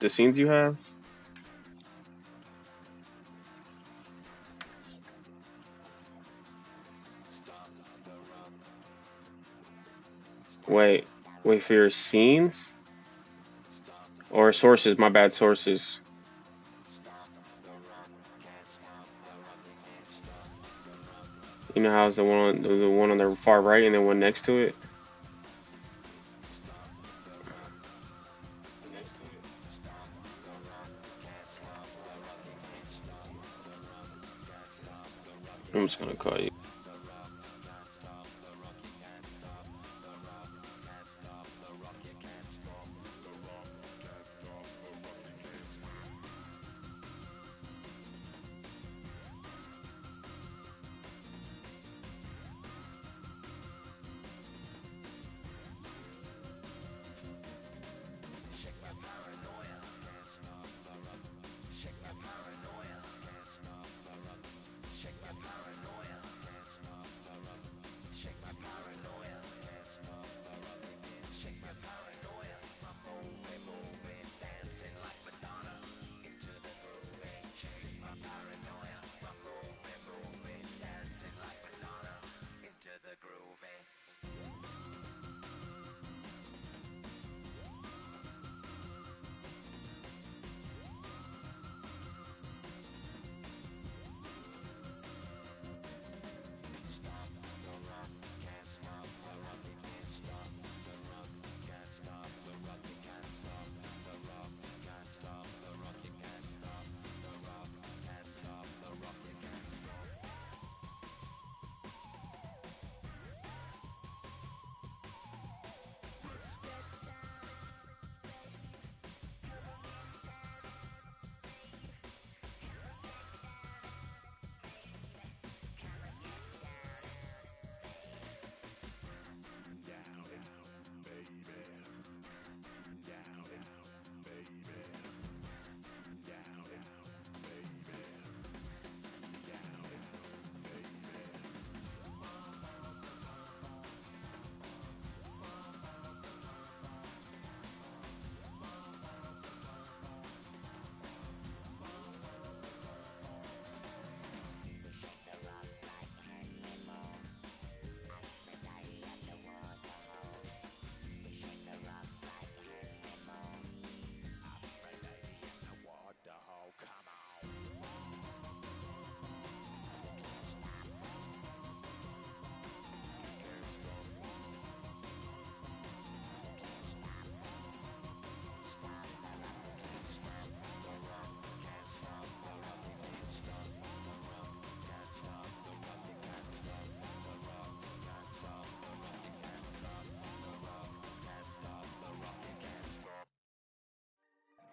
The scenes you have? Wait, wait for your scenes or sources? My bad, sources. You know how it's the one on the far right and then one next to it. I'm just gonna call you.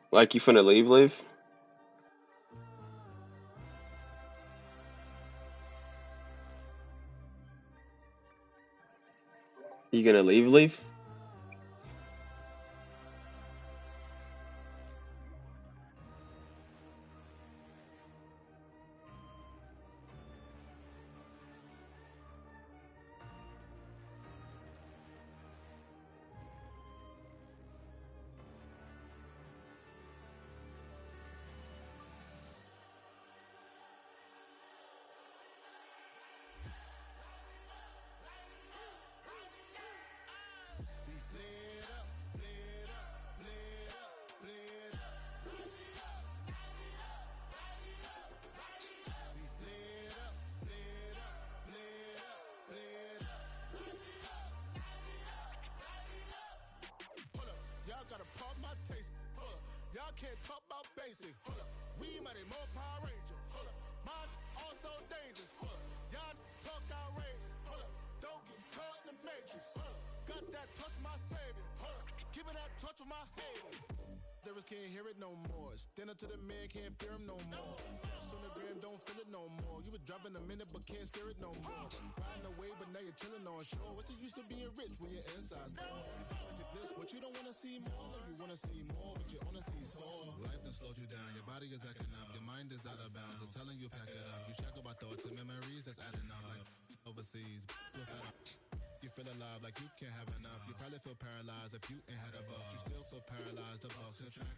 Like you finna leave, leave? You gonna leave, leave? Y'all gotta pump my taste. Hold up. Y'all can't talk about basic. Hold up. We mighty more Power Ranger. Hold up. Mine also dangerous. Hold up. Y'all talk outrageous. Hold up. Don't get caught in the matrix. Hold up. Got that touch of my savior. Hold up. Give me that touch of my hater. Lyrics can't hear it no more. Stand up to the man, can't fear him no more. Sonogram don't feel it no more. You were driving a minute but can't steer it no more. Riding away but now you're chilling on shore. What's the use of being rich when your inside's poor? This what you don't wanna see more. You wanna see more, but you wanna see sore. Life done slowed you down. Your body is acting up. Your mind is out of bounds. It's telling you pack it up. You shackle by thoughts and memories that's adding up. Like overseas, you feel alive like you can't have enough. You probably feel paralyzed if you ain't had a buck. You still feel paralyzed. The bucks and track.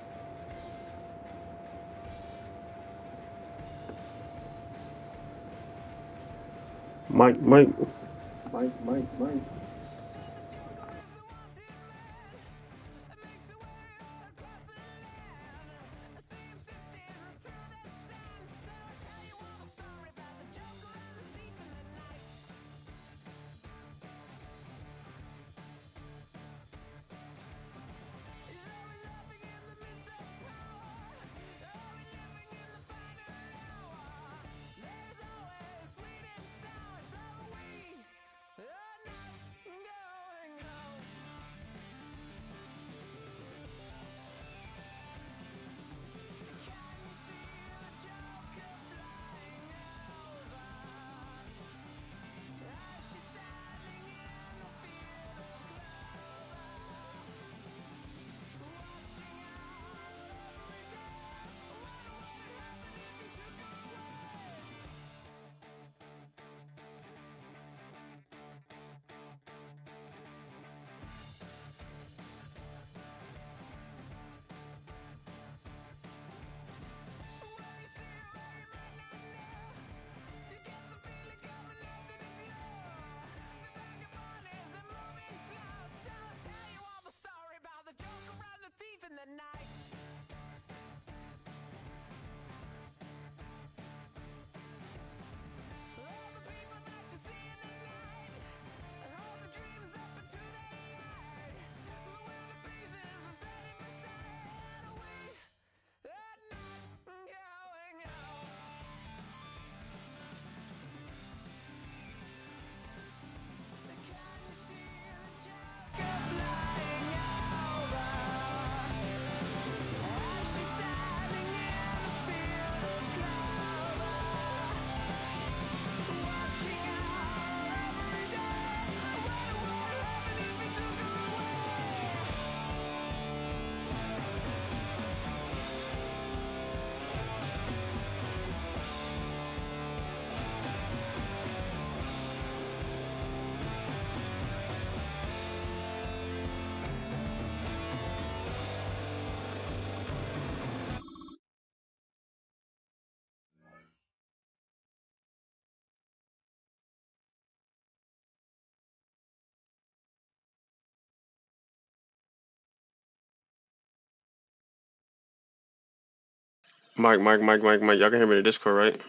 Mike, Mike. Mike. Y'all can hear me in the Discord, right?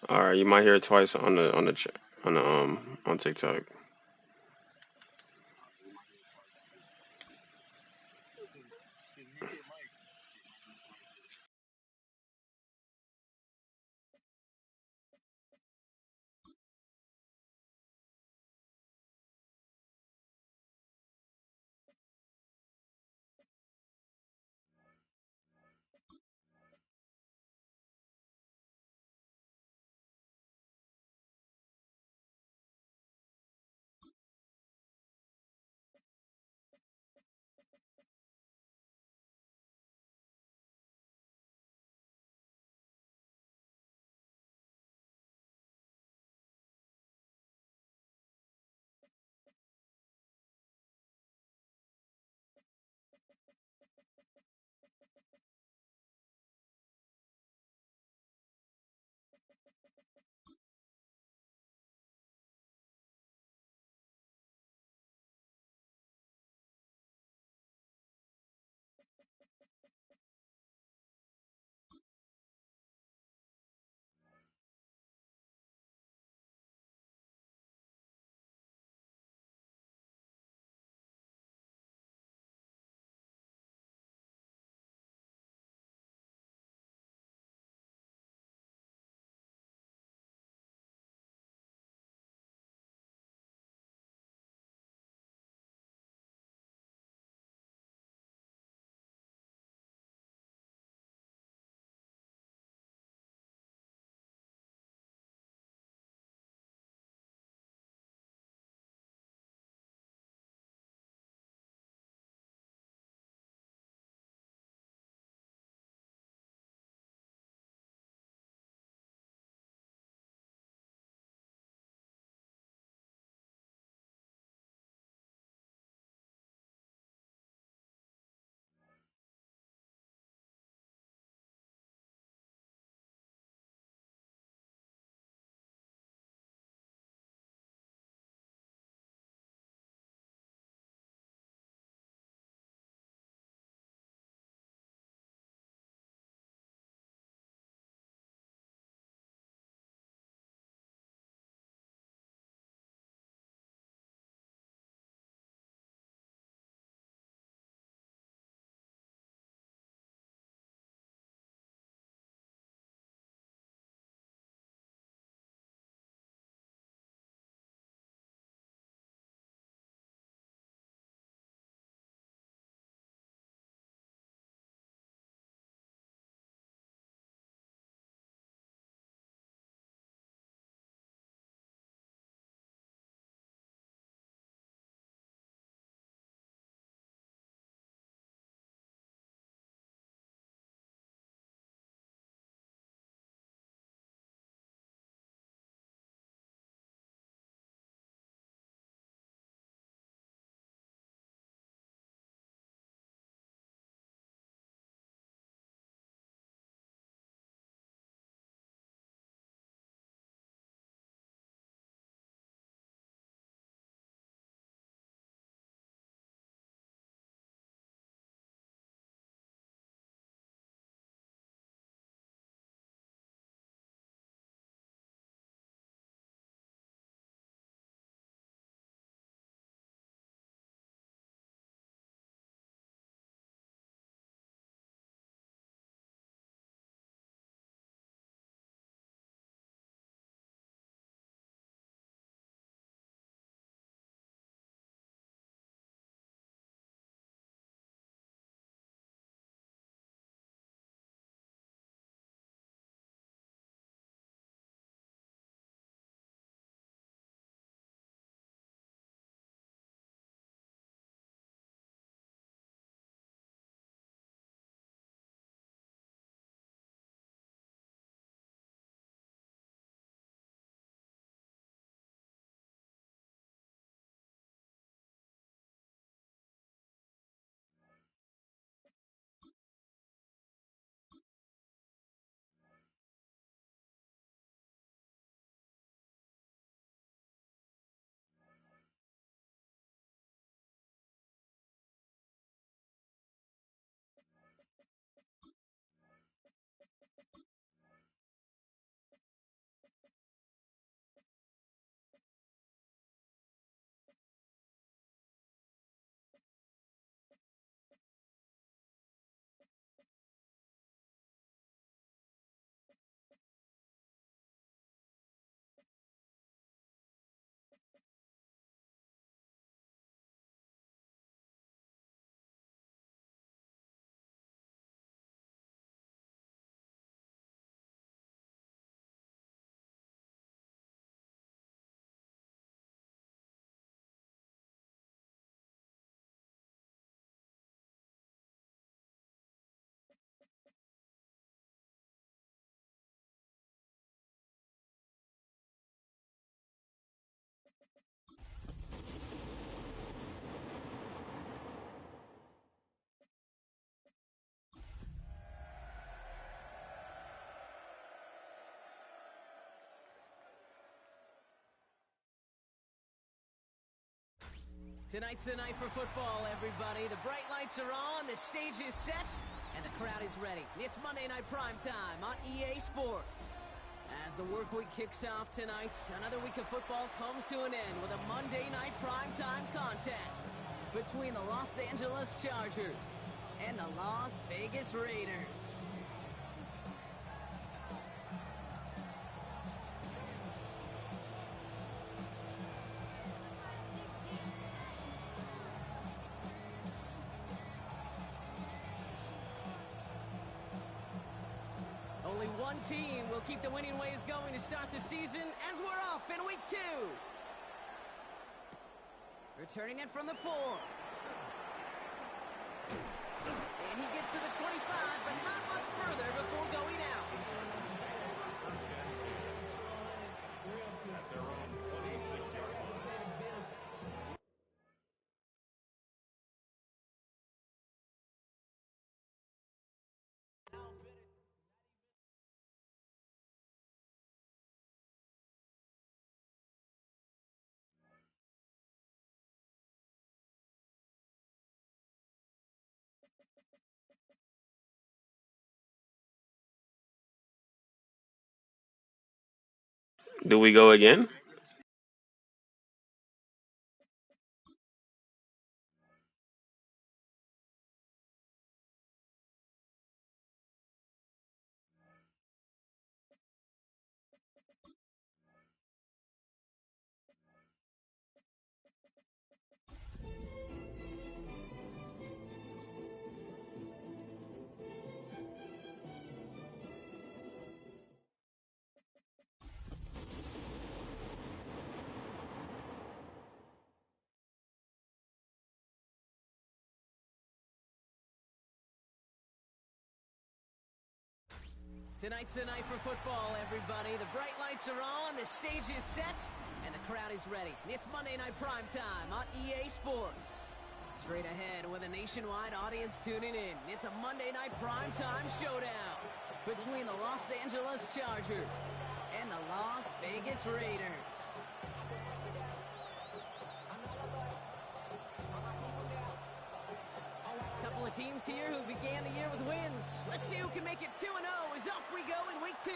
All right, you might hear it twice on TikTok. Tonight's the night for football, everybody. The bright lights are on, the stage is set, and the crowd is ready. It's Monday Night Primetime on EA Sports. As the work week kicks off tonight, another week of football comes to an end with a Monday Night Primetime contest between the Los Angeles Chargers and the Las Vegas Raiders. Only one team will keep the winning ways going to start the season as we're off in week 2. Returning it from the 4. And he gets to the 25, but not much further before going out. At their own 26-yard line. Do we go again? Tonight's the night for football, everybody. The bright lights are on, the stage is set, and the crowd is ready. It's Monday Night Primetime on EA Sports. Straight ahead with a nationwide audience tuning in, it's a Monday Night Primetime showdown between the Los Angeles Chargers and the Las Vegas Raiders. Couple of teams here who began the year with wins. Let's see who can make it 2-0 as off we go in week 2.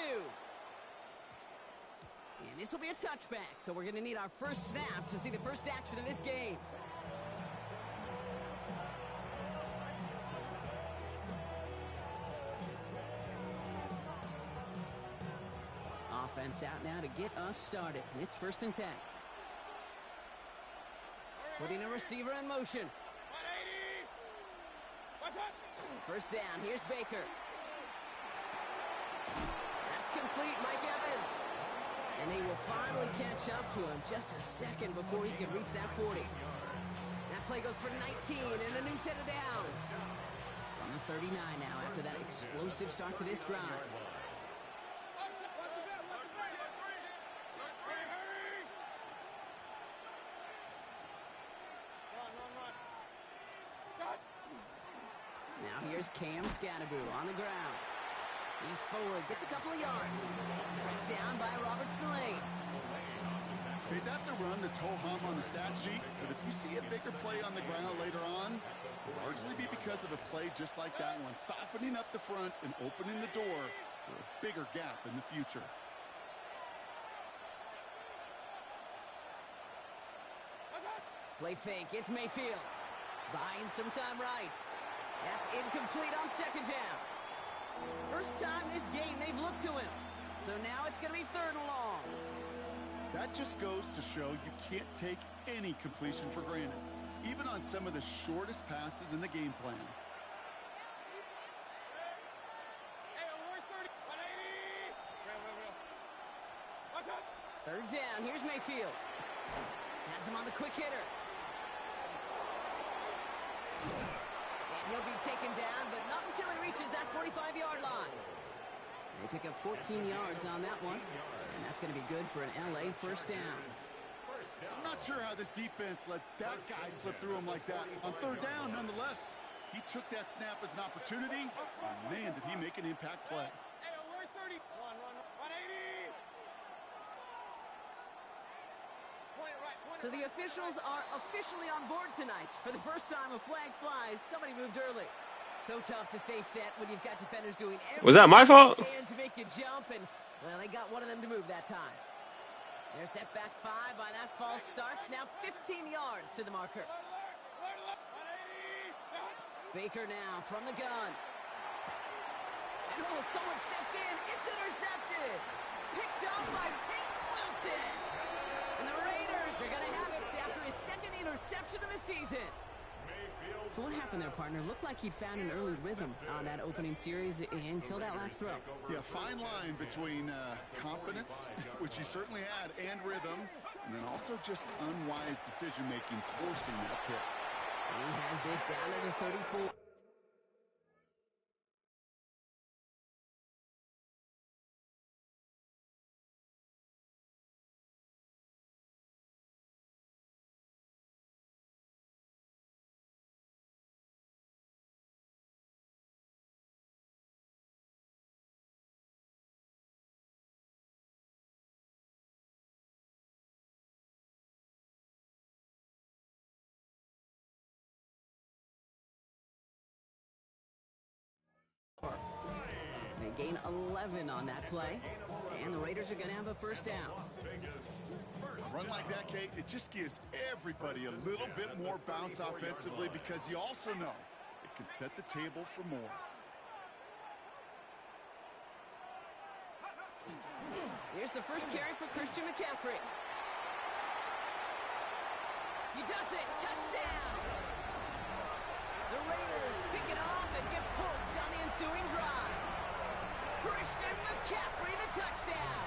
And this will be a touchback, so we're going to need our first snap to see the first action of this game. Offense out now to get us started. It's 1st and 10. Putting a receiver in motion. First down, here's Baker. That's complete, Mike Evans. And they will finally catch up to him just a second before he can reach that 40. That play goes for 19 and a new set of downs. On the 39 now after that explosive start to this drive. Now here's Cam Scatterbroo on the ground. He's forward, gets a couple of yards. Tracked down by Robert Spillane. Okay, that's a run that's ho-hum on the stat sheet, but if you see a bigger play on the ground later on, it'll largely be because of a play just like that one, softening up the front and opening the door for a bigger gap in the future. Play fake, it's Mayfield. Buying some time right. That's incomplete on 2nd down. First time this game they've looked to him. So now it's going to be 3rd and long. That just goes to show you can't take any completion for granted, even on some of the shortest passes in the game plan. Third down, here's Mayfield. Has him on the quick hitter. And he'll be taken down, but not until he reaches that 45-yard line. They pick up 14 yards on that one, and that's going to be good for an LA first down. I'm not sure how this defense let that guy slip through him like that. On 3rd down, nonetheless, he took that snap as an opportunity, and man, did he make an impact play. So the officials are officially on board tonight. For the first time a flag flies, somebody moved early. So tough to stay set when you've got defenders doing Was that my everything fault? they can to make you jump, and, well, they got one of them to move that time. They're set back 5 by that false start. Now 15 yards to the marker. Baker now from the gun. And oh, someone stepped in. It's intercepted. Picked up by Peyton Wilson. And the Raiders are going to have it after his second interception of the season. So what happened there, partner? Looked like he'd found an early rhythm on that opening series until that last throw. Yeah, fine line between confidence, which he certainly had, and rhythm, and then also just unwise decision-making, forcing that pick. And he has this down to the 34. They gain 11 on that play, and the Raiders are going to have a first down. A run like that, Kate, it just gives everybody a little bit more bounce offensively because you also know it can set the table for more. Here's the first carry for Christian McCaffrey. He does it. Touchdown. The Raiders pick it off and get points on the ensuing drive. Christian McCaffrey, the touchdown.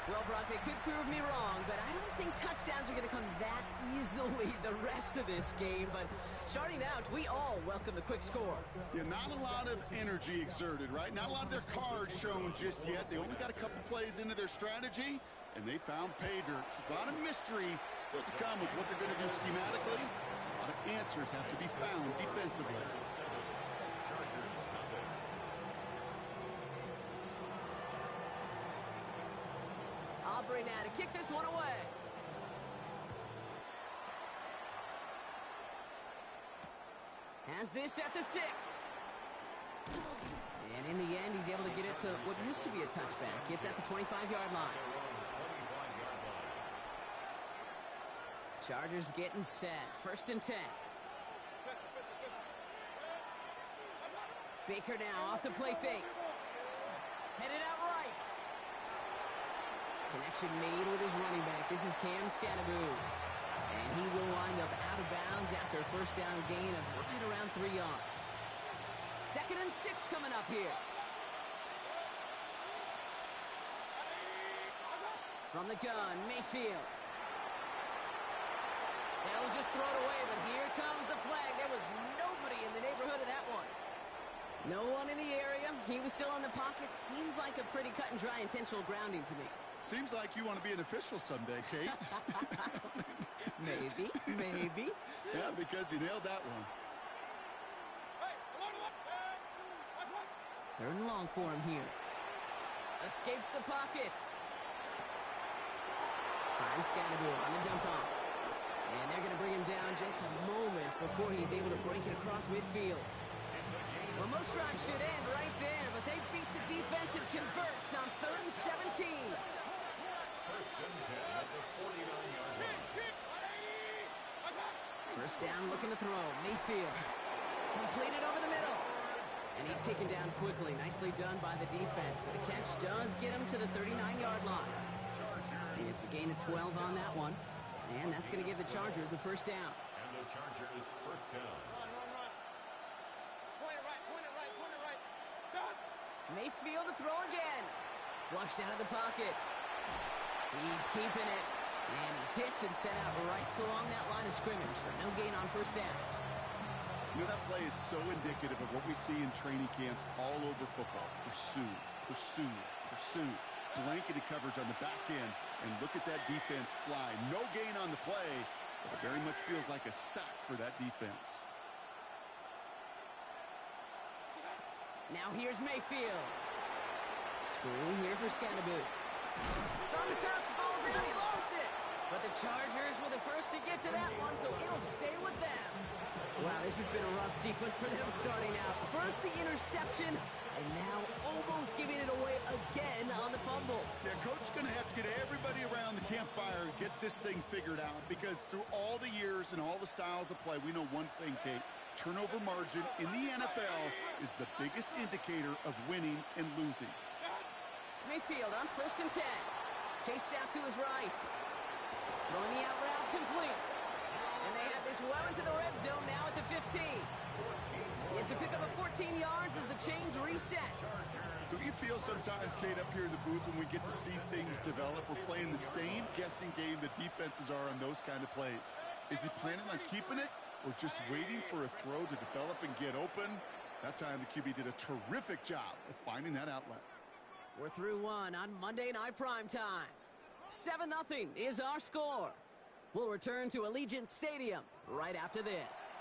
Well, Brock, they could prove me wrong, but I don't think touchdowns are going to come that easily the rest of this game. But starting out, we all welcome the quick score. Yeah, not a lot of energy exerted, right? Not a lot of their cards shown just yet. They only got a couple plays into their strategy, and they found pay dirt. A lot of mystery still to come with what they're going to do schematically. A lot of answers have to be found defensively. Aubrey now to kick this one away. Has this at the 6. And in the end, he's able to get it to what used to be a touchback. It's at the 25-yard line. Chargers getting set. 1st and 10. Baker now off the play fake. Headed out right. Connection made with his running back. This is Cam Scattaboo. And he will wind up out of bounds after a first down gain of right around 3 yards. 2nd and 6 coming up here. From the gun, Mayfield. They'll just throw it away, but here comes the flag. There was nobody in the neighborhood of that one. No one in the area. He was still in the pocket. Seems like a pretty cut and dry intentional grounding to me. Seems like you want to be an official someday, Kate. Maybe. Yeah, because you nailed that one. 3rd and long for him here. Escapes the pocket. Finds Scattaboo on the dump off. And they're going to bring him down just a moment before he's able to break it across midfield. Well, most drives should end right there, but they beat the defense and converts on 3rd and 17. 1st and 10 at the 49-yard line. First down, looking to throw. Mayfield. Completed over the middle. And he's taken down quickly. Nicely done by the defense. But the catch does get him to the 39-yard line. And it's a gain of 12 on that one. And that's going to give the Chargers the first down. And the Chargers first down. Mayfield to throw again. Flushed out of the pocket. He's keeping it. And he's hit and sent out right along that line of scrimmage. So no gain on first down. You know, that play is so indicative of what we see in training camps all over football. Pursue. Blanketed coverage on the back end. And look at that defense fly. No gain on the play, but it very much feels like a sack for that defense. Now here's Mayfield. Screen here for Scattaboo. It's on the turf. The ball's out. He lost it. But the Chargers were the first to get to that one, so it'll stay with them. Wow, this has been a rough sequence for them starting out. First the interception, and now almost giving it away again on the fumble. Yeah, coach is going to have to get everybody around the campfire and get this thing figured out, because through all the years and all the styles of play, we know one thing, Kate. Turnover margin in the NFL is the biggest indicator of winning and losing. Mayfield on 1st and 10. Chased out to his right. Throwing the out route complete. And they have this well into the red zone now at the 15. It's a pickup of 14 yards as the chains reset. Do you feel sometimes, Kate, up here in the booth when we get to see things develop, we're playing the same guessing game the defenses are on those kind of plays? Is he planning on keeping it or just waiting for a throw to develop and get open? That time the QB did a terrific job of finding that outlet. We're through one on Monday Night Primetime. 7-0 is our score. We'll return to Allegiant Stadium right after this.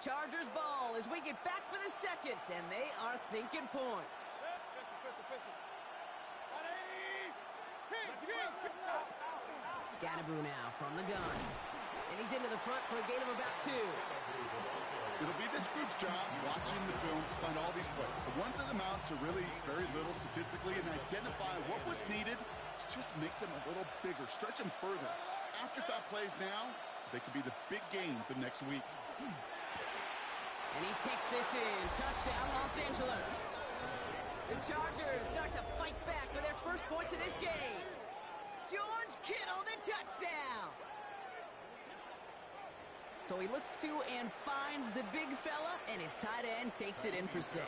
Chargers ball as we get back for the second, and they are thinking points. Scatterboo now from the gun. And he's into the front for a gain of about 2. It'll be this group's job watching the film to find all these plays. The ones that amount to really very little statistically and identify what was needed to just make them a little bigger, stretch them further. Afterthought plays now, they could be the big gains of next week. And he takes this in. Touchdown, Los Angeles. The Chargers start to fight back with their first points of this game. George Kittle, the touchdown. So he looks to and finds the big fella, and his tight end takes it in for 6.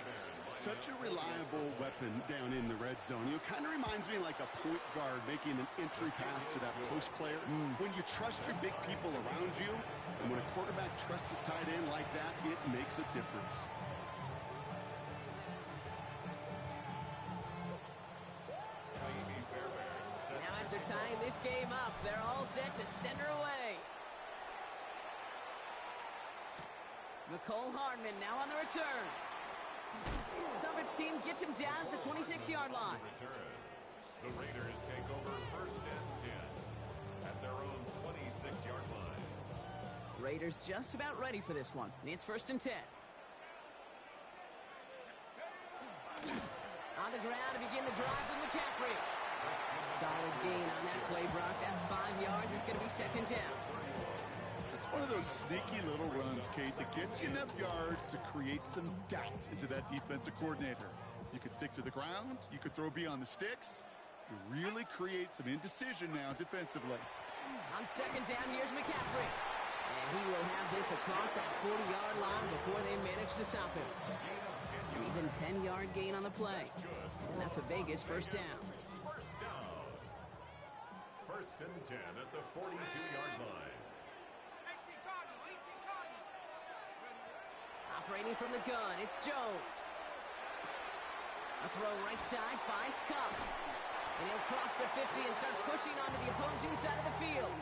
Such a reliable weapon down in the red zone. It kind of reminds me like a point guard making an entry pass to that post player. When you trust your big people around you, and when a quarterback trusts his tight end like that, it makes a difference. Now after tying this game up, they're all set to send her away. McCole Hardman now on the return. Coverage team gets him down at the 26-yard line. The Raiders take over 1st and 10 at their own 26-yard line. Raiders just about ready for this one. It's 1st and 10. On the ground to begin the drive with McCaffrey. Solid gain on that play, Brock. That's 5 yards. It's going to be 2nd down. It's one of those sneaky little runs, Kate, that gets you enough yards to create some doubt into that defensive coordinator. You could stick to the ground. You could throw beyond the sticks. You really create some indecision now defensively. On 2nd down, here's McCaffrey. And he will have this across that 40-yard line before they manage to stop him. An even 10-yard gain on the play. And that's a Vegas 1st down. 1st and 10 at the 42-yard line. Operating from the gun, it's Jones. A throw right side, finds Cup. And he'll cross the 50 and start pushing onto the opposing side of the field.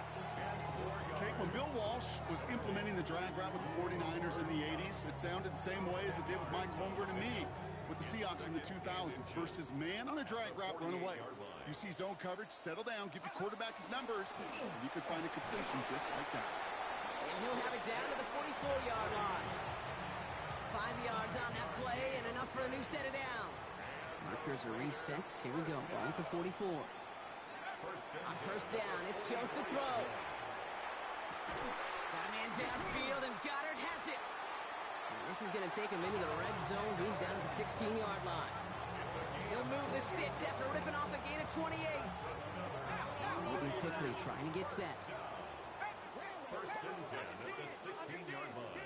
Kate, when Bill Walsh was implementing the drag route with the 49ers in the 80s, it sounded the same way as it did with Mike Holmgren and me with the Seahawks in the 2000s versus man on a drag route, run away. You see zone coverage, settle down, give your quarterback his numbers, and you can find a completion just like that. And he'll have it down to the 44-yard line. 5 yards on that play and enough for a new set of downs. Markers are reset. Here we go. Ball at the 44. On 1st down, it's Jones to throw. Got a man downfield, and Goddard has it. And this is going to take him into the red zone. He's down at the 16-yard line. He'll move the sticks after ripping off a gain of 28. Moving quickly, trying to get set. 1st and 10 at the 16-yard line.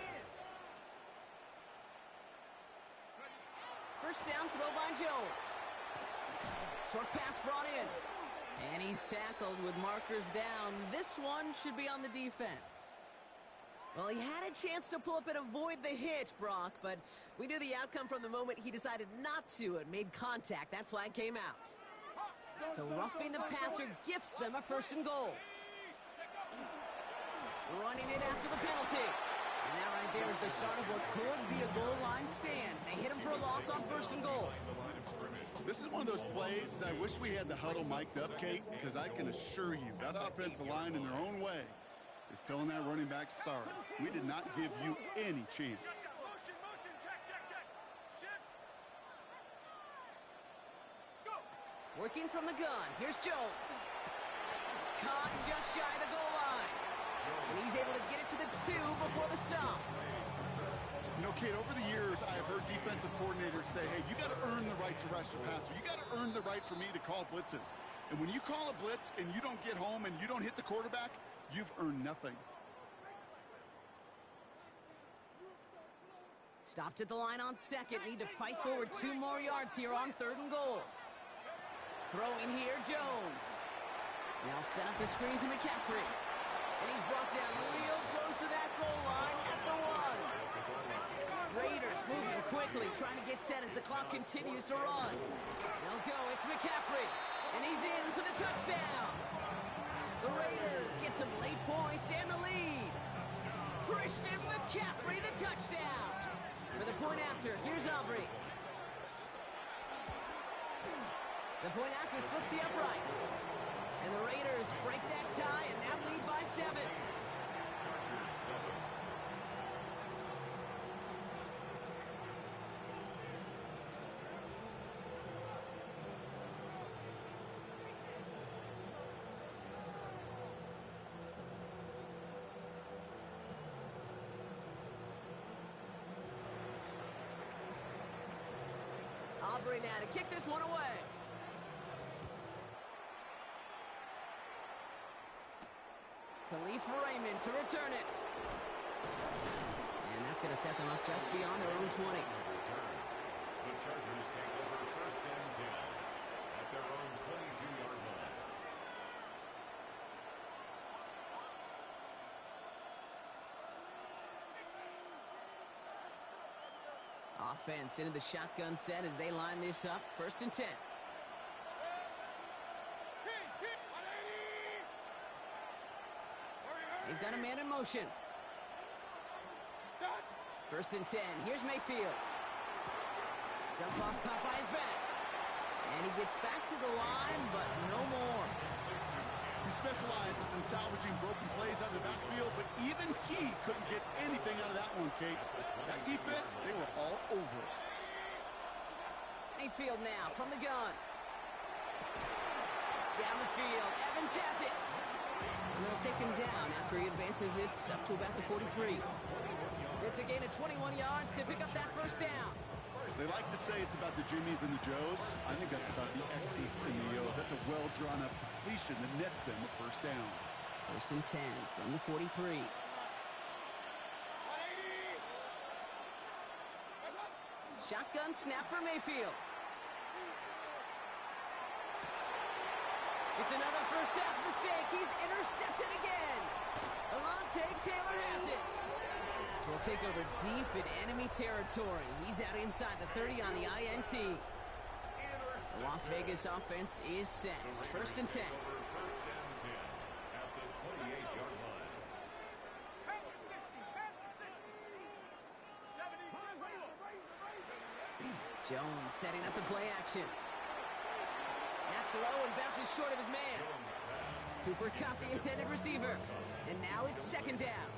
1st down, throw by Jones. Short pass brought in. And he's tackled with markers down. This one should be on the defense. Well, he had a chance to pull up and avoid the hit, Brock, but we knew the outcome from the moment he decided not to and made contact. That flag came out. So roughing the passer gifts them a 1st and goal. Running it after the penalty. And that right there is the start of what could be a goal line stand. They hit him for a loss on 1st and goal. This is one of those plays that I wish we had the huddle mic'd up, Kate, because I can assure you that offensive line in their own way is telling that running back, sorry, we did not give you any chance. Working from the gun. Here's Jones. Caught just shy of the goal line. And he's able to get it to the 2 before the stop. You know, Kate, over the years, I've heard defensive coordinators say, hey, you got to earn the right to rush the passer. You got to earn the right for me to call blitzes. And when you call a blitz and you don't get home and you don't hit the quarterback, you've earned nothing. Stopped at the line on 2nd. Need to fight forward 2 more yards here on 3rd and goal. Throwing here, Jones. Now set up the screen to McCaffrey. And he's brought down real close to that goal line at the 1. Raiders moving quickly, trying to get set as the clock continues to run. They'll go, it's McCaffrey. And he's in for the touchdown. The Raiders get some late points and the lead. Christian McCaffrey, the touchdown. For the point after, here's Aubrey. The point after splits the uprights. And the Raiders break that tie and now lead by 7. Aubrey now to kick this one away. Khalif Raymond to return it. And that's going to set them up just beyond their own 20. The Chargers take over 1st and 10 at their own 22-yard line. Offense into the shotgun set as they line this up. 1st and 10. They've got a man in motion. 1st and 10. Here's Mayfield. Jump off caught by his back. And he gets back to the line, but no more. He specializes in salvaging broken plays out of the backfield, but even he couldn't get anything out of that one, Kate. That defense, they were all over it. Mayfield now from the gun. Down the field. Evans has it. And they'll take him down after he advances this up to about the 43. It's a gain of 21 yards to pick up that 1st down. They like to say it's about the Jimmies and the Joes. I think that's about the X's and the O's. That's a well-drawn-up completion that nets them a 1st down. 1st and 10 from the 43. Shotgun snap for Mayfield. It's another 1st half mistake. He's intercepted again. Alontae Taylor has it. We'll take over deep in enemy territory. He's out inside the 30 on the INT. The Las Vegas offense is set. 1st and 10. 1st and 10 at the 28-yard line. Jones setting up the play action. That's low and bounces short of his man. Cooper Kupp, the intended receiver. And now it's 2nd down.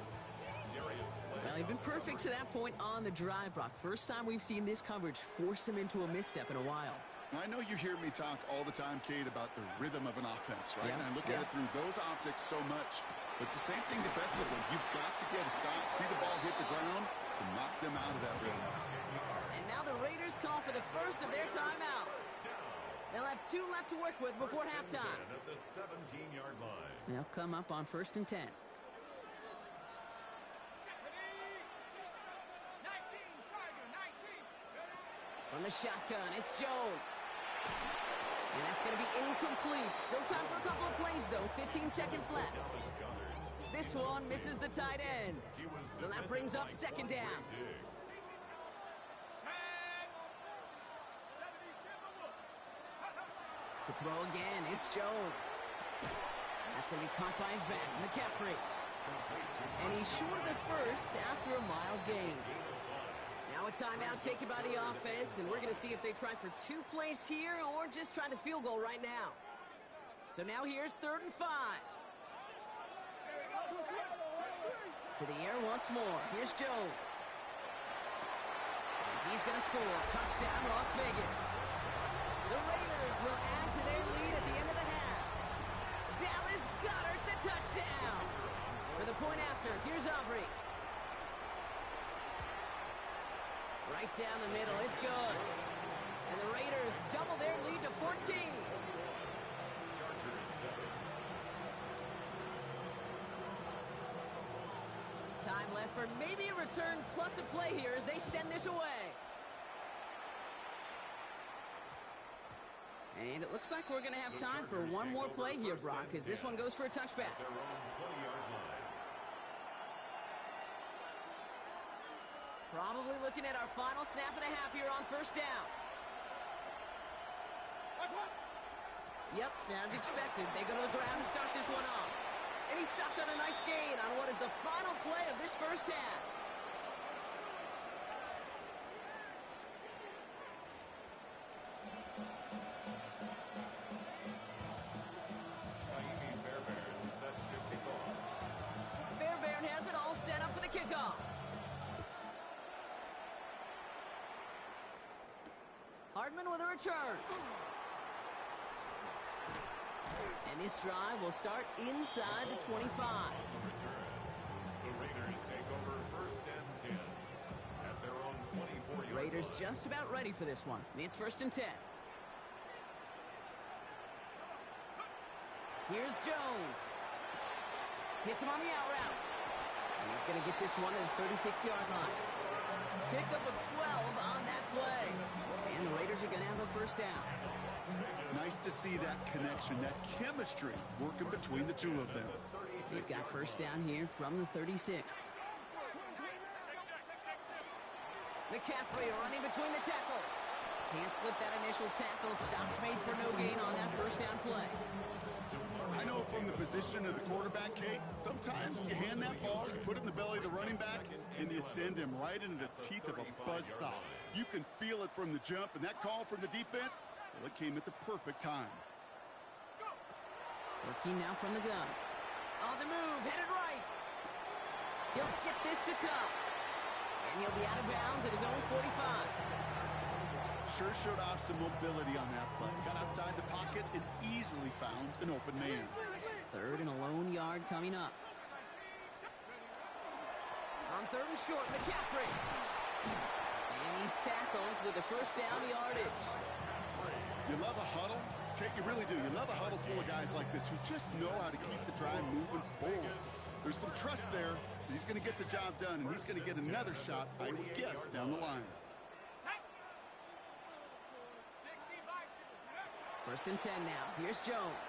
Well, he'd been perfect to that point on the drive, Brock. First time we've seen this coverage force him into a misstep in a while. I know you hear me talk all the time, Kate, about the rhythm of an offense, right? Yeah, And I look at it through those optics so much. But it's the same thing defensively. You've got to get a stop, see the ball hit the ground to knock them out of that rhythm. And now the Raiders call for the first of their timeouts. They'll have 2 left to work with before halftime. At the 17-yard line. They'll come up on 1st and 10. From the shotgun, it's Jones. And that's going to be incomplete. Still time for a couple of plays, though. 15 seconds left. This one misses the tight end. So that brings up 2nd down. To throw again, it's Jones. That's going to be caught by his back. McCaffrey. And he's short of the first after a mild gain. Now a timeout taken by the offense, and we're going to see if they try for 2 plays here or just try the field goal right now. So now here's 3rd and 5. To the air once more. Here's Jones. And he's going to score. Touchdown, Las Vegas. The Raiders will add to their lead at the end of the half. Dallas Goedert the touchdown. For the point after, here's Aubrey. Right down the middle, it's good. And the Raiders double their lead to 14. Time left for maybe a return plus a play here as they send this away. And it looks like we're going to have time for one more play here, Brock, as this one goes for a touchback. Probably looking at our final snap of the half here on 1st down. Yep, as expected, they go to the ground to start this one off. And he stopped on a nice gain on what is the final play of this 1st half. Fairbairn has it all set up for the kickoff. Hardman with a return. And this drive will start inside the 25. The Raiders take over 1st and 10 at their own 24-yard line. Raiders just about ready for this one. It's 1st and 10. Here's Jones. Hits him on the out route. And he's going to get this one to the 36-yard line. Pickup of 12 on that play. And the Raiders are going to have a 1st down. Nice to see that connection, that chemistry working between the two of them. They've got 1st down here from the 36. McCaffrey running between the tackles. Can't slip that initial tackle. Stops made for no gain on that 1st down play. I know from the position of the quarterback, Kate, sometimes you hand that ball, you put it in the belly of the running back, and you send him right into the teeth of a buzzsaw. You can feel it from the jump, and that call from the defense, well, it came at the perfect time. Working now from the gun. On the move, headed right. He'll get this to come. And he'll be out of bounds at his own 45. Sure showed off some mobility on that play. Got outside the pocket and easily found an open man. 3rd and a lone yard coming up. On 3rd and short, McCaffrey. And he's tackled with the 1st down yardage. You love a huddle? Kate, you really do. You love a huddle full of guys like this who just know how to keep the drive moving forward. There's some trust there. He's going to get the job done, and he's going to get another shot, I would guess, down the line. 1st and 10 now. Here's Jones.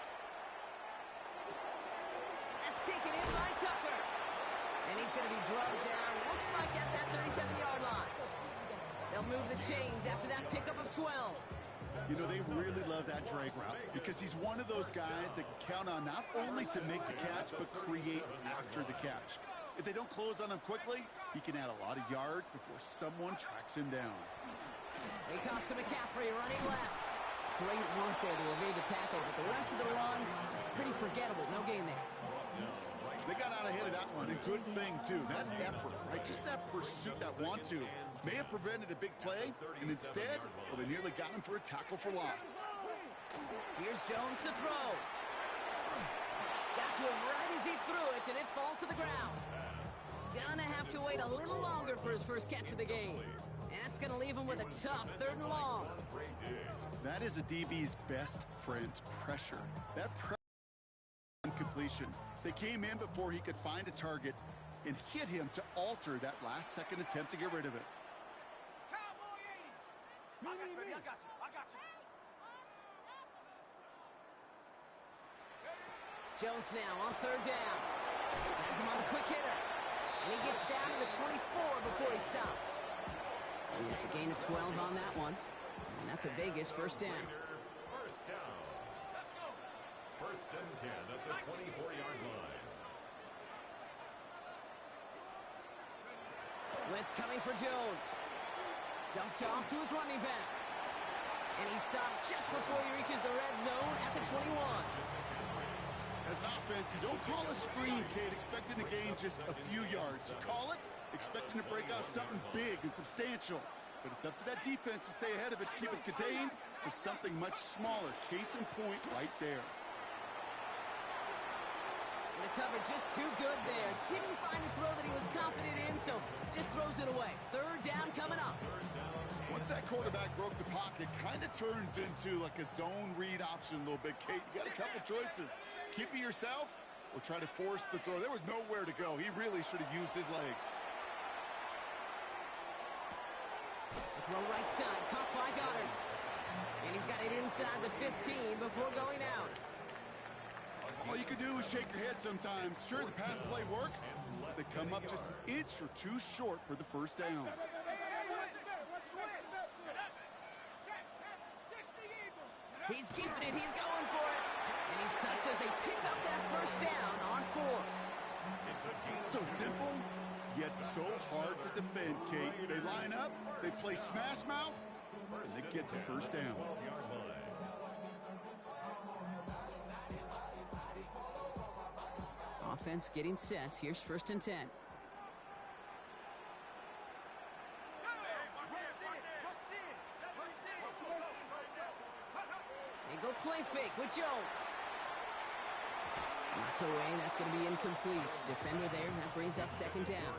That's taken in by Tucker. And he's going to be drugged down. Looks like at that 37-yard line. They'll move the chains after that pickup of 12. You know, they really love that drag route because he's one of those guys that can count on not only to make the catch, but create after the catch. If they don't close on him quickly, he can add a lot of yards before someone tracks him down. They toss to McCaffrey running left. Great work there to evade the tackle, but the rest of the run, pretty forgettable. No gain there. They got out ahead of that one, and good thing, too. That effort, right? Just that pursuit, that want-to, may have prevented a big play, and instead, well, they nearly got him for a tackle for loss. Here's Jones to throw. Got to him right as he threw it, and it falls to the ground. Gonna have to wait a little longer for his 1st catch of the game. And that's going to leave him with a tough 3rd and long. That is a DB's best friend, pressure. That pressure completion. They came in before he could find a target and hit him to alter that last-second attempt to get rid of it. I got you. Jones now on 3rd down. Has him on the quick hitter. And he gets down to the 24 before he stops. And it's a gain of 12 on that one. And that's a Vegas 1st down. 1st down. 1st and 10 at the 24-yard line. Blitz coming for Jones. Dumped off to his running back. And he's stopped just before he reaches the red zone at the 21. As an offense, you don't call a screen, Kate, expecting to gain just a few yards. You call it expecting to break out something big and substantial. But it's up to that defense to stay ahead of it, to keep it contained to something much smaller. Case in point right there. And the cover just too good there. Didn't find a throw that he was confident in, so just throws it away. Third down coming up. Once that quarterback broke the pocket, kind of turns into like a zone read option a little bit, Kate. You got a couple choices. Keep it yourself or try to force the throw. There was nowhere to go. He really should have used his legs. The throw right side, caught by Goddard. And he's got it inside the 15 before going out. All you can do is shake your head sometimes. Sure, the pass play works. They come up just an inch or two short for the first down. He's keeping it. He's going for it. And he's touched as they pick up that first down on 4th. So simple, yet so hard to defend, Kate. They line up, they play smash mouth, and they get the first down. Offense getting set. Here's 1st and 10. They go play fake with Jones. Knocked away. That's going to be incomplete. Defender there. That brings up 2nd down.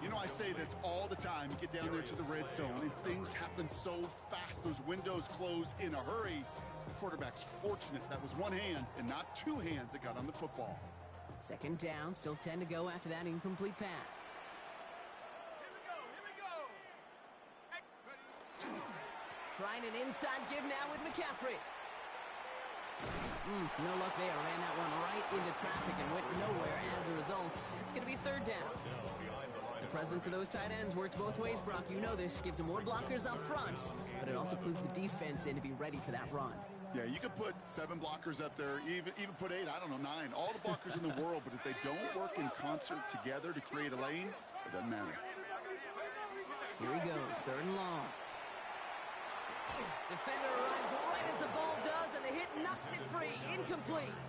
You know, I say this all the time. You get down there to the red zone, and things happen so fast. Those windows close in a hurry. The quarterback's fortunate that was one hand and not two hands that got on the football. 2nd down. Still 10 to go after that incomplete pass. Trying an inside give now with McCaffrey. No luck there. Ran that one right into traffic and went nowhere as a result. It's going to be 3rd down. The presence of those tight ends works both ways, Brock. You know this. Gives them more blockers up front, but it also clues the defense in to be ready for that run. Yeah, you could put 7 blockers up there, even put 8, I don't know, 9. All the blockers in the world, but if they don't work in concert together to create a lane, it doesn't matter. Here he goes, 3rd and long. Defender arrives right as the ball does, and the hit knocks it free. Incomplete.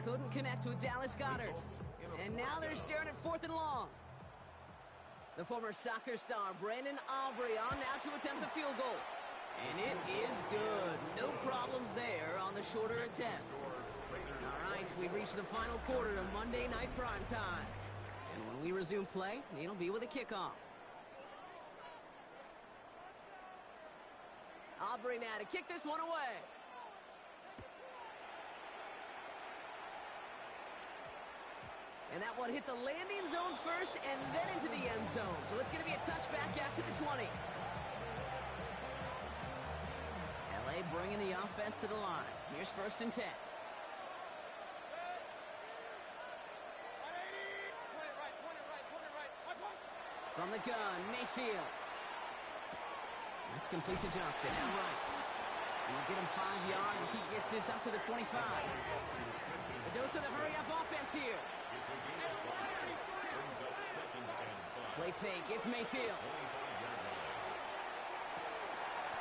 Couldn't connect with Dallas Goedert. And now they're staring at 4th and long. The former soccer star, Brandon Aubrey, on now to attempt the field goal. And it is good. No problems there on the shorter attempt. All right, we've reached the final quarter of Monday Night Primetime. And when we resume play, it'll be with a kickoff. Aubrey now to kick this one away. And that one hit the landing zone first and then into the end zone. So it's going to be a touchback out to the 20. LA bringing the offense to the line. Here's 1st and 10. From the gun, Mayfield. That's complete to Johnston, outright. And we'll get him 5 yards as he gets this up to the 25. A dose of the hurry-up offense here. Play fake, it's Mayfield.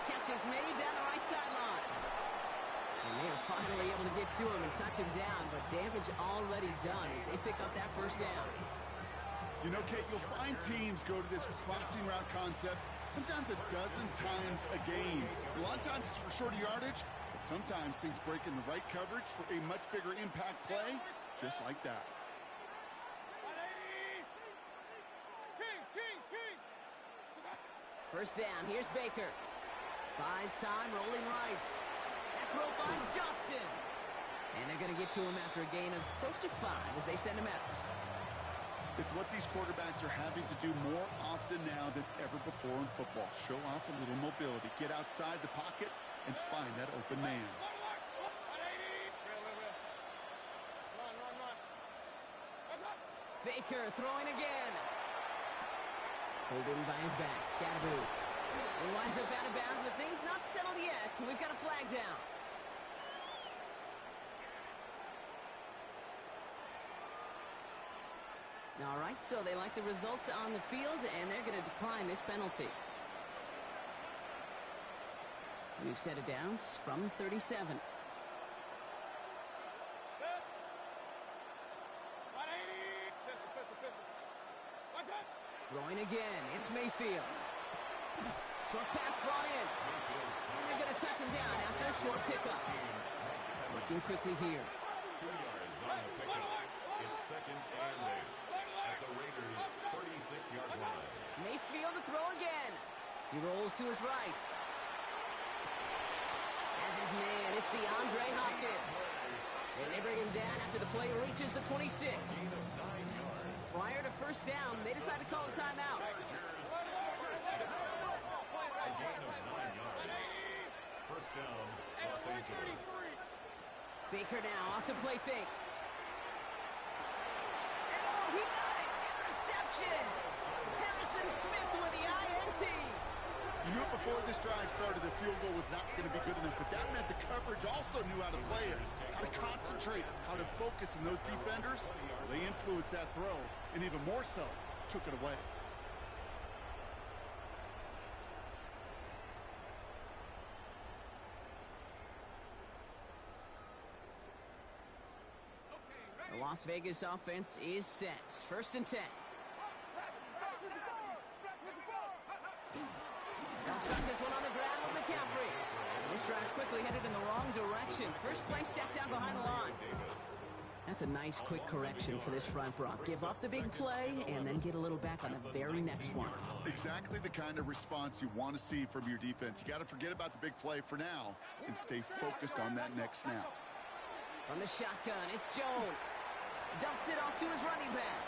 Catch is made down the right sideline. And they are finally able to get to him and touch him down, but damage already done as they pick up that first down. You know, Kate, you'll find teams go to this crossing route concept sometimes a dozen times a game. A lot of times it's for shorter yardage, but sometimes things break in the right coverage for a much bigger impact play, just like that. First down, here's Baker. Buys time, rolling right. That throw finds Johnston. And they're going to get to him after a gain of close to 5 as they send him out. It's what these quarterbacks are having to do more often now than ever before in football. Show off a little mobility. Get outside the pocket and find that open man. Baker throwing again. Pulled in by his back. Scatteroo. He winds up out of bounds with things not settled yet. We've got a flag down. All right, so they like the results on the field, and they're going to decline this penalty. We've set it downs from 37. Throwing again, it's Mayfield. Short pass brought in. And they're going to touch him down after a short pickup. Working quickly here. 2 yards on the pickup. It's second and 8 at the Raiders' 36-yard line. Mayfield to throw again. He rolls to his right. As his man, it's DeAndre Hopkins. And they bring him down after the play reaches the 26. Gain of 9 yards. Prior to first down, they decide to call a timeout. A gain of 9 yards. First down, Los Angeles. Baker now off the play fake. And oh, he got it! Interception! Harrison Smith with the INT. You knew before this drive started the field goal was not going to be good enough, but that meant the coverage also knew how to play it, how to concentrate, how to focus, and those defenders, they influenced that throw, and even more so, took it away. The Las Vegas offense is set. First and 10. They'll start this one on the ground with McCaffrey. And this drive's quickly headed in the wrong direction. First play set down behind the line. That's a nice quick correction for this front, Brock. Give up the big play and then get a little back on the very next one. Exactly the kind of response you want to see from your defense. You got to forget about the big play for now and stay focused on that next snap. From the shotgun, it's Jones. Dumps it off to his running back.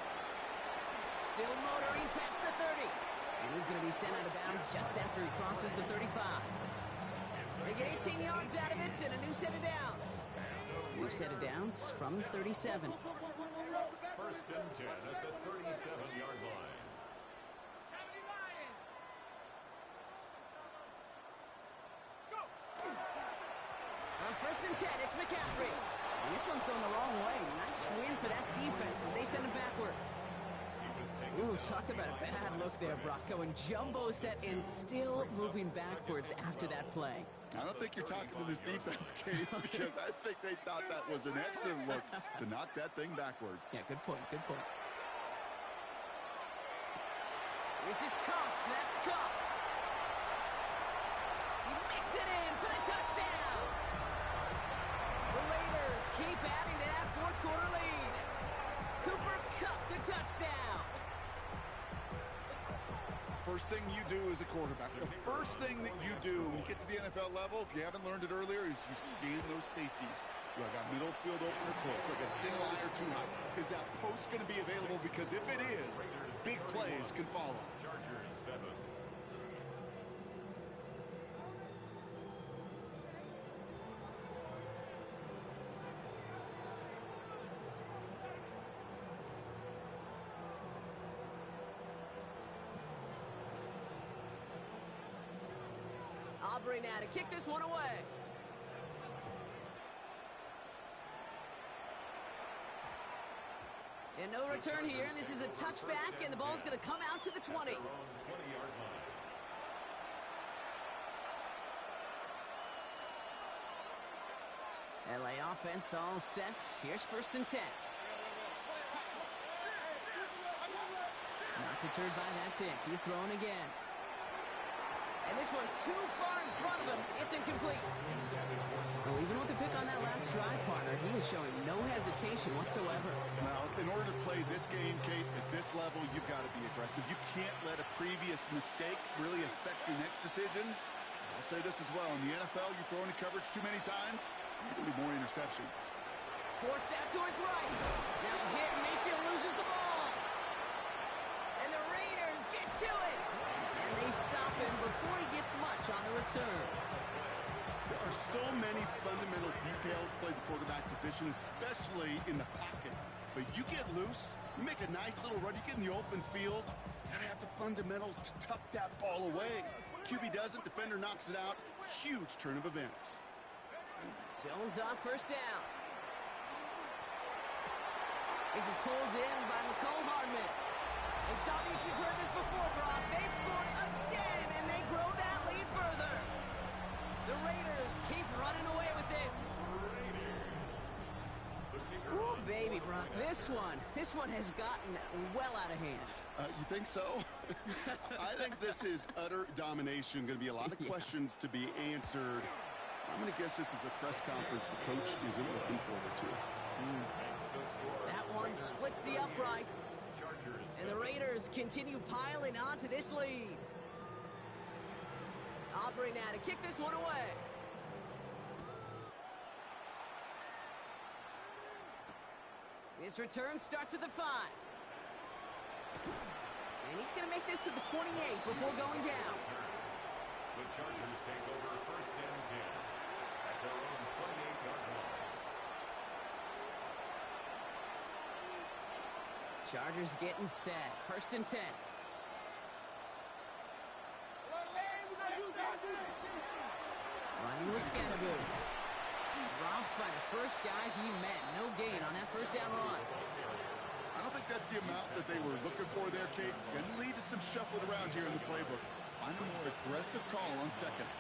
Still motoring past the 30. And he's going to be sent out of bounds just after he crosses the 35. They get 18 yards out of it and a new set of downs. New set of downs from 37. First and 10 at the 37-yard line. On first and 10, it's McCaffrey. And this one's going the wrong way. Nice win for that defense as they send him backwards. Ooh, talk about a bad look there, Brock. Going jumbo set and still moving backwards after that play. I don't think you're talking to this defense, Kate, because I think they thought that was an excellent look to knock that thing backwards. Yeah, good point, good point. This is Kupp. That's Kupp. He makes it in for the touchdown. The Raiders keep adding to that fourth quarter lead. Cooper Kupp, the touchdown. First thing you do as a quarterback, the first thing that you do when you get to the NFL level, if you haven't learned it earlier, is you scan those safeties. Do I got middle field open or close? Do I got a single eye or two high? Is that post going to be available? Because if it is, big plays can follow. Chargers 7. Aubrey now to kick this one away. And no return here. This is a touchback, and the ball's going to come out to the 20. Their own 20-yard line. LA offense all set. Here's first and 10. Not deterred by that pick. He's throwing again. And this one too far in front of him. It's incomplete. Well, even with the pick on that last drive, partner, he was showing no hesitation whatsoever. Well, in order to play this game, Kate, at this level, you've got to be aggressive. You can't let a previous mistake really affect your next decision. I'll say this as well. In the NFL, you throw into coverage too many times, you're going to be more interceptions. Forced out to his right. Now hit. Mayfield loses the ball. And the Raiders get to it. And they stop him before he gets much on the return. There are so many fundamental details play the quarterback position, especially in the pocket. But you get loose, you make a nice little run, you get in the open field, you gotta have the fundamentals to tuck that ball away. QB doesn't, defender knocks it out. Huge turn of events. Jones on first down. This is pulled in by McCole Hardman. And stop me if you've heard this before, Brock. They've scored again, and they grow that lead further. The Raiders keep running away with this. Ooh, baby, Brock, this one has gotten well out of hand. You think so? I think this is utter domination. Going to be a lot of questions to be answered. I'm going to guess this is a press conference the coach isn't looking forward to. That one splits the uprights. And the Raiders continue piling onto this lead. Aubrey now to kick this one away. This return starts at the 5. And he's going to make this to the 28 before going down. The Chargers take over first and 10 at their own 28-yard line. Chargers getting set. First and 10. Running with Scannaboo. Dropped by the first guy he met. No gain on that first down run. I don't think that's the amount that they were looking for there, Kate. Going to lead to some shuffling around here in the playbook. Find a more aggressive call on second.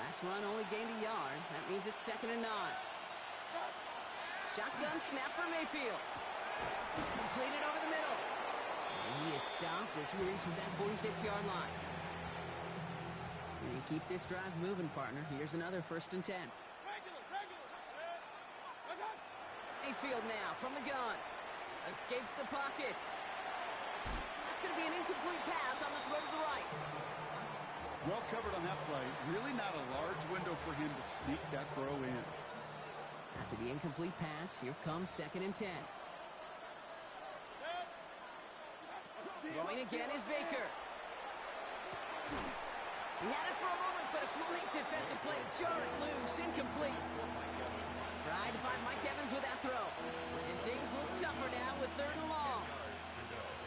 Last run only gained a yard. That means it's 2nd and 9. Shotgun snap for Mayfield. Completed over the middle. And he is stopped as he reaches that 46-yard line. And keep this drive moving, partner. Here's another 1st and 10. Mayfield now from the gun. Escapes the pocket. That's going to be an incomplete pass on the throw to the right. Well covered on that play. Really not a large window for him to sneak that throw in. After the incomplete pass, here comes 2nd and 10. Throwing again is Baker. He had it for a moment, but a great defensive play to jar it loose. Incomplete. Tried to find Mike Evans with that throw. And things look tougher now with 3rd and long.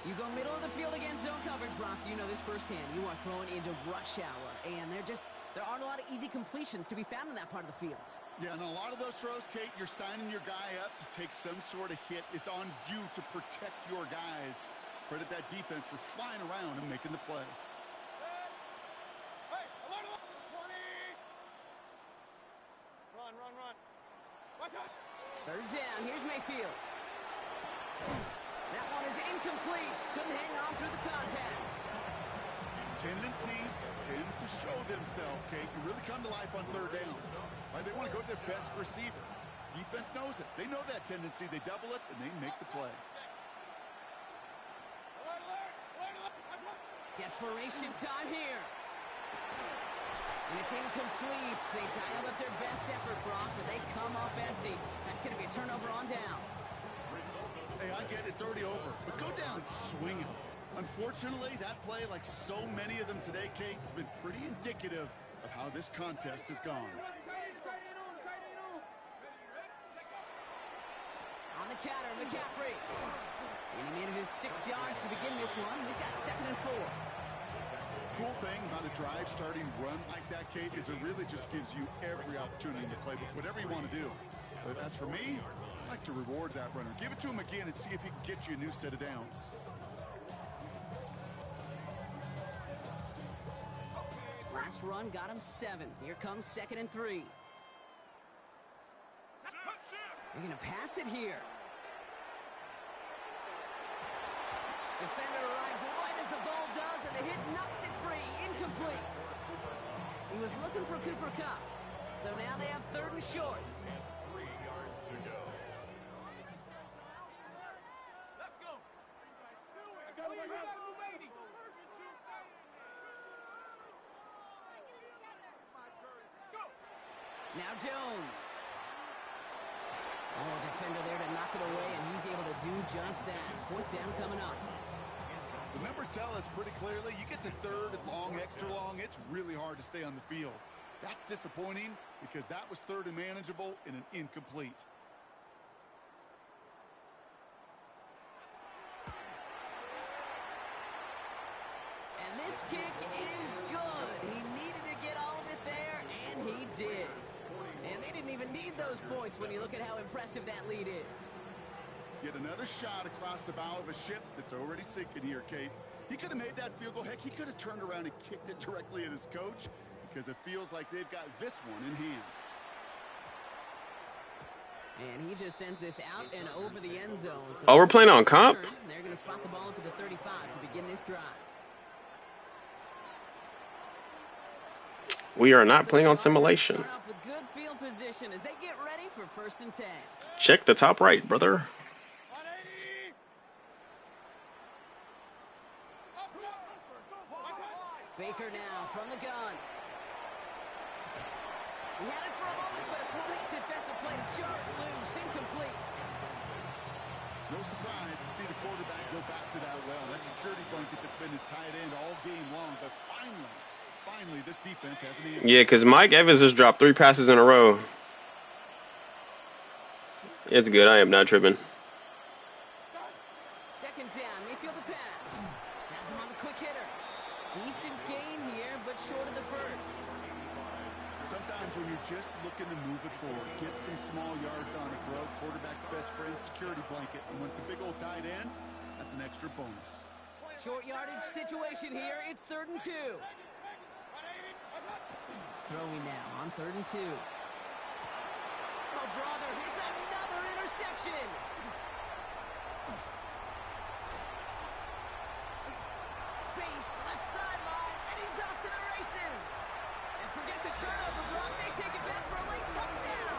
You go middle of the field against zone coverage, Brock. You know this firsthand. You are throwing into rush hour. And there aren't a lot of easy completions to be found in that part of the field. Yeah, and a lot of those throws, Kate, you're signing your guy up to take some sort of hit. It's on you to protect your guys. Credit that defense for flying around and making the play. Third down, here's Mayfield. That one is incomplete. Couldn't hang on through the contact. Tendencies tend to show themselves, Kate. You really come to life on 3rd downs. Right? They want to go to their best receiver. Defense knows it. They know that tendency. They double it, and they make the play. Desperation time here. And it's incomplete. They dialed up their best effort, Brock, but they come up empty. That's going to be a turnover on downs. Hey, I get it. It's already over. But go down swinging. Unfortunately, that play, like so many of them today, Kate, has been pretty indicative of how this contest has gone. On the counter, McCaffrey. And he manages 6 yards to begin this one. We've got 2nd and 4. Cool thing about a drive starting run like that, Kate, is it really just gives you every opportunity in the playbook, whatever you want to do. But as for me, I like to reward that runner. Give it to him again and see if he can get you a new set of downs. Last run got him 7. Here comes 2nd and 3. They're going to pass it here. Defender arrives right as the ball does, and the hit knocks it free. Incomplete. He was looking for Cooper Kupp. So now they have 3rd and short. 3 yards to go. Let's go. Now Jones. Oh, defender there to knock it away, and he's able to do just that. 4th down coming up. The numbers tell us pretty clearly, you get to 3rd and long, extra long, it's really hard to stay on the field. That's disappointing because that was 3rd and manageable and an incomplete. And this kick is good. He needed to get all of it there, and he did. And they didn't even need those points when you look at how impressive that lead is. Yet another shot across the bow of a ship that's already sinking here, Kate. He could have made that field goal. Heck, he could have turned around and kicked it directly at his coach because it feels like they've got this one in hand. And he just sends this out and over the end zone. So Oh, we're playing on comp? they're going to spot the ball to the 35 to begin this drive. We are not playing on simulation. Start off with good field position as they get ready for 1st and 10. Check the top right, brother. Baker now from the gun. He had it for a moment, but a great defensive play to jar it loose, incomplete. No surprise to see the quarterback go back to that well. That security blanket that's been his tight end all game long, but finally, this defense has an answer. Yeah, because Mike Evans just dropped 3 passes in a row. It's good. I am not tripping. 2nd down, Mayfield to pass. Has him on the quick hitter. Decent gain here, but short of the first. Sometimes when you're just looking to move it forward, get some small yards on a throw, quarterback's best friend, security blanket. And when it's a big old tight end, that's an extra bonus. Short yardage situation here. It's 3rd and 2. Throwing now on 3rd and 2. Oh, brother, it's another interception. Space, left sideline, and he's off to the races. And forget the turnover, Brock. They take it back for a late touchdown.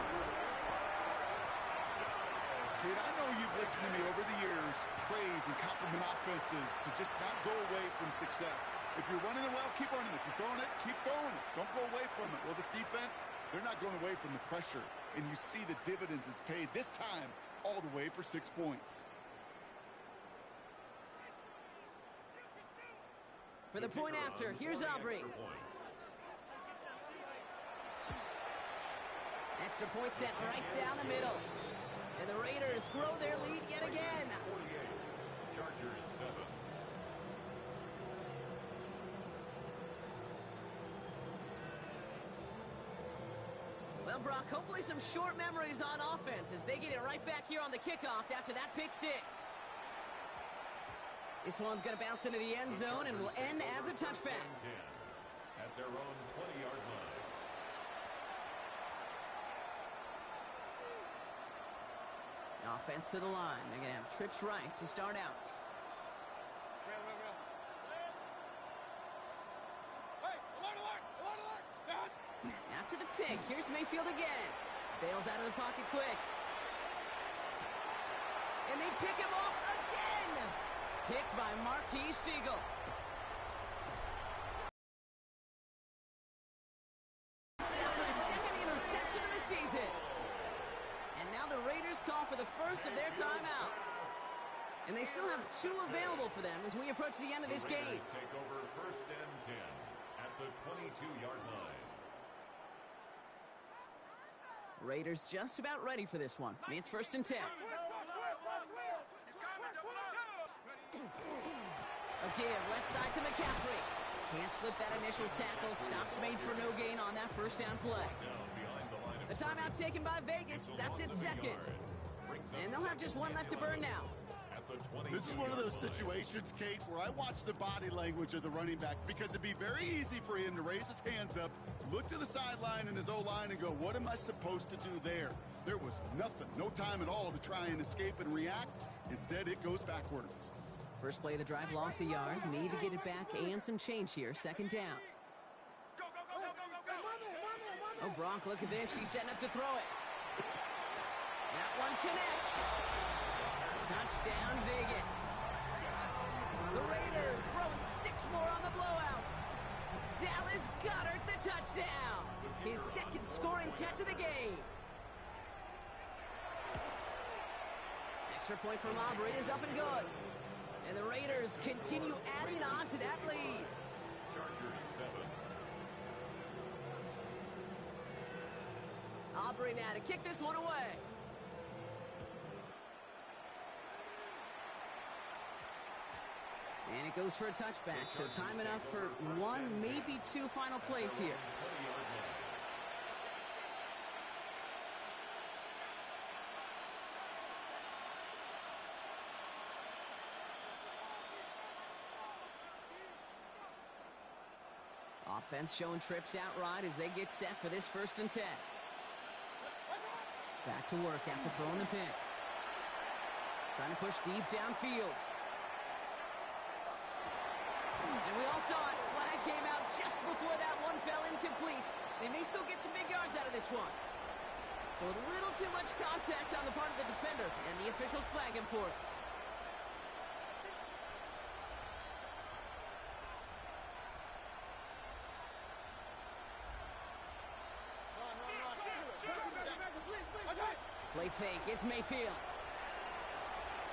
Kate, I know you've listened to me over the years praise and compliment offenses to just not go away from success. If you're running it well, keep running it. If you're throwing it, keep throwing it. Don't go away from it. Well, this defense, they're not going away from the pressure. And you see the dividends it's paid this time all the way for 6 points. For the point after, here's Aubrey. Extra point set right down the middle. And the Raiders grow their lead yet again. Chargers 7. Well, Brock, hopefully some short memories on offense as they get it right back here on the kickoff after that pick 6. This one's going to bounce into the end zone and will end as a touchback. At their own 20-yard line. Offense to the line. They're going to have trips right to start out. After the pick, here's Mayfield again. Bails out of the pocket quick. And they pick him off again. Picked by Marquise Siegel. After his 2nd interception of the season. And now the Raiders call for the first of their timeouts. And they still have 2 available for them as we approach the end of this game. Raiders take over 1st and 10 at the 22-yard line. Raiders just about ready for this one. It's 1st and 10. Again, left side to McCaffrey. Can't slip that initial tackle. Stops made for no gain on that 1st down play. The timeout taken by Vegas. That's its 2nd. And they'll have just 1 left to burn now. This is one of those situations, Kate, where I watch the body language of the running back because it'd be very easy for him to raise his hands up, look to the sideline and his O-line and go, what am I supposed to do there? There was nothing, no time at all to try and escape and react. Instead, it goes backwards. First play of the drive, lost a yard. Need to get it back and some change here. 2nd down. Oh, Brock, look at this. He's setting up to throw it. That one connects. Touchdown, Vegas. The Raiders throwing 6 more on the blowout. Dallas Goedert the touchdown. His 2nd scoring catch of the game. Extra point from Aubrey is up and good. And the Raiders continue adding on to that lead. Chargers 7. Aubrey now to kick this one away. And it goes for a touchback, so time enough for 1, maybe 2 final plays here. Offense showing trips outright as they get set for this 1st and 10. Back to work after throwing the pick. Trying to push deep downfield. And we all saw it. Flag came out just before that one fell incomplete. They may still get some big yards out of this one. So a little too much contact on the part of the defender, and the officials flag him for it. Play fake, it's Mayfield.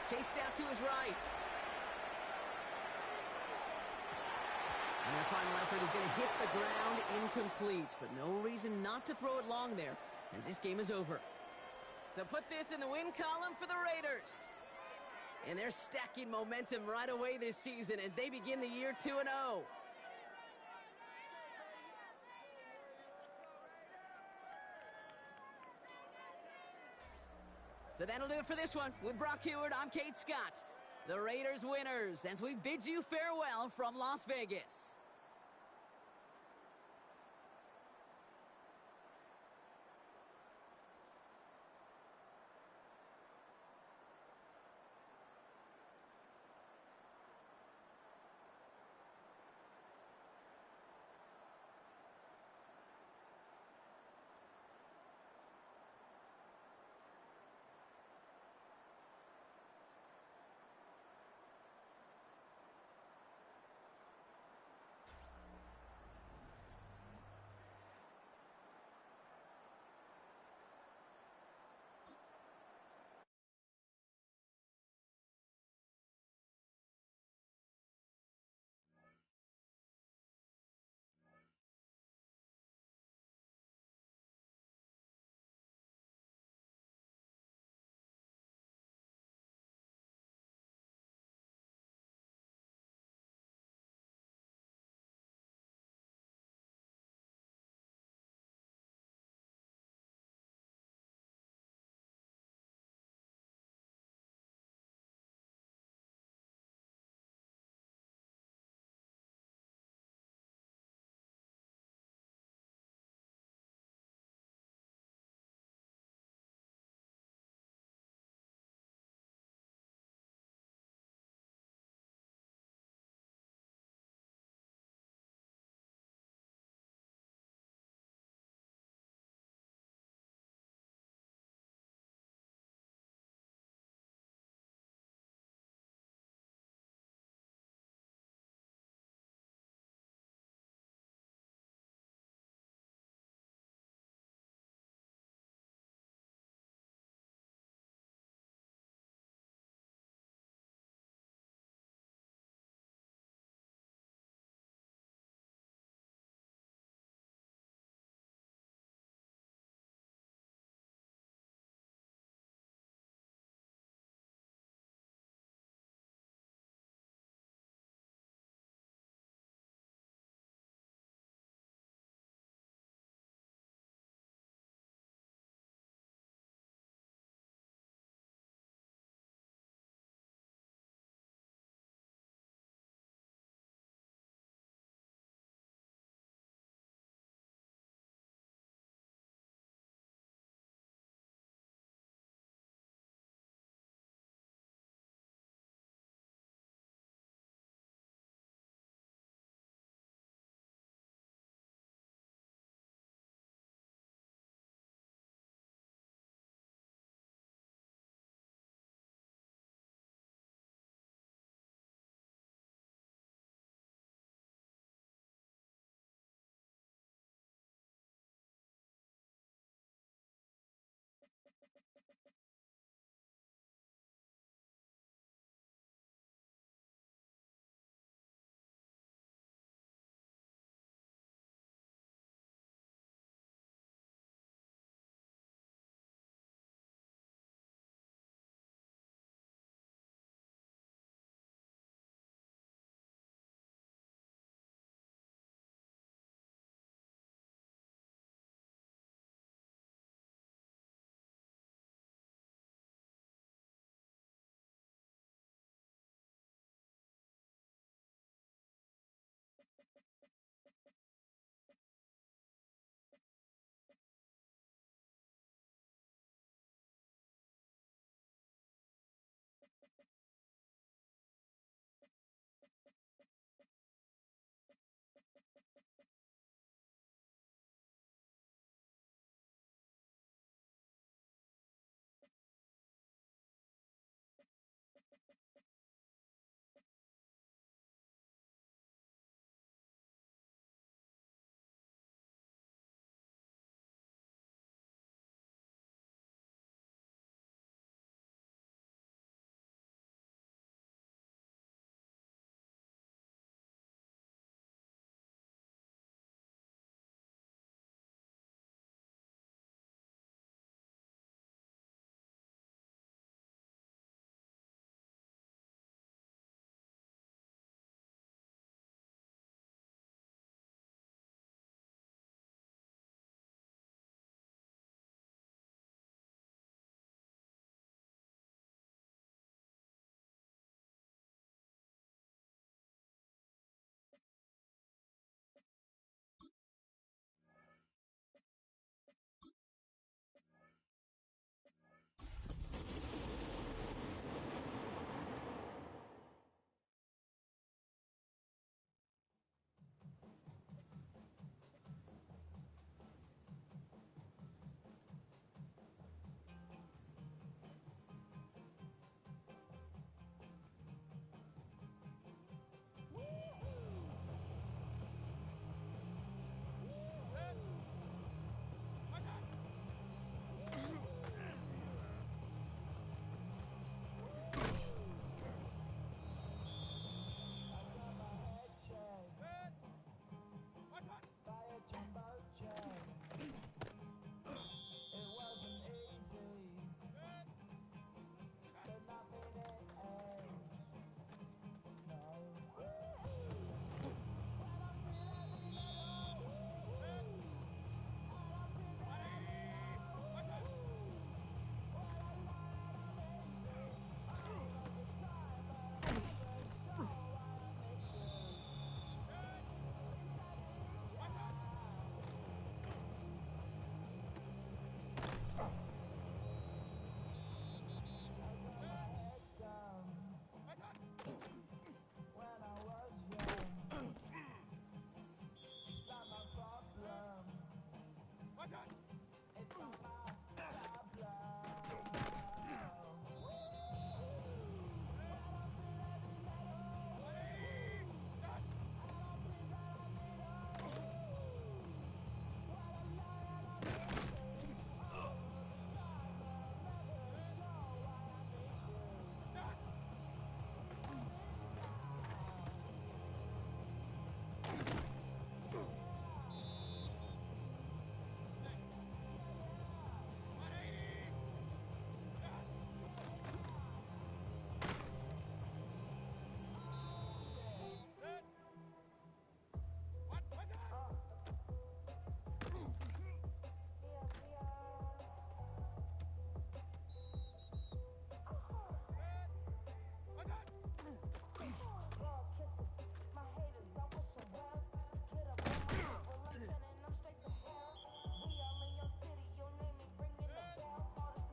Chased out to his right. And their final effort is going to hit the ground incomplete, but no reason not to throw it long there, as this game is over. So put this in the win column for the Raiders. And they're stacking momentum right away this season as they begin the year 2-0. So that'll do it for this one. With Brock Heward, I'm Kate Scott. The Raiders winners as we bid you farewell from Las Vegas.